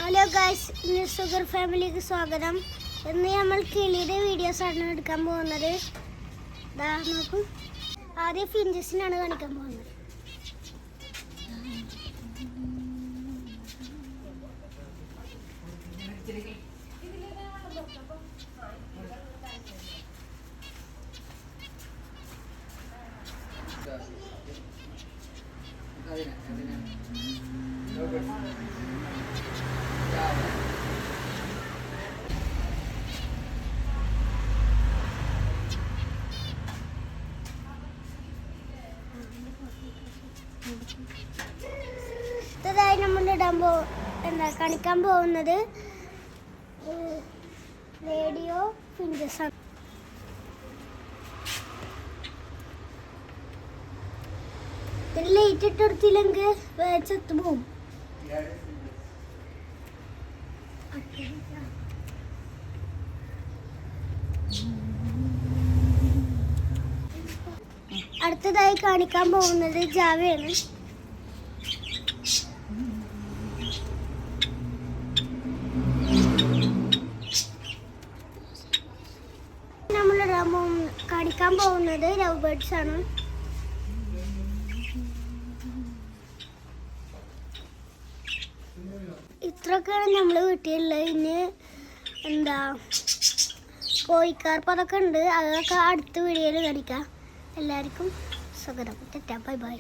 Hello guys, ഇന്ന് sugar ഫാമിലിക്ക് സ്വാഗതം. ഇന്ന് നമ്മൾ കിളിയുടെ വീഡിയോസാണ് എടുക്കാൻ പോകുന്നത്. ഇതാ നോക്കൂ, ആദ്യം ഫിഞ്ചസിനാണ് കാണിക്കാൻ പോകുന്നത്. ഇതായി നമ്മൾ കാണിക്കാൻ പോകുന്നത് റേഡിയോ ഫിഞ്ചസ് ആണ്. ഇതിൽ ലൈറ്റ് ഇട്ടെടുത്തില്ലെങ്കിൽ ചത്തു പോവും. അടുത്തതായി കാണിക്കാൻ പോകുന്നത് ജാവയാണ്. നമ്മൾ കാണിക്കാൻ പോകുന്നത് ലവ് ബേർഡ്സ് ആണ്. ഇത്രയൊക്കെയാണ് നമ്മൾ വീട്ടിലുള്ളത്. ഇനി കോഴിക്കാർപ്പ് അതൊക്കെ ഉണ്ട്. അതൊക്കെ അടുത്ത വീഡിയോയിൽ കാണിക്കാം. എല്ലാവർക്കും സ്വാഗതം. Bye bye.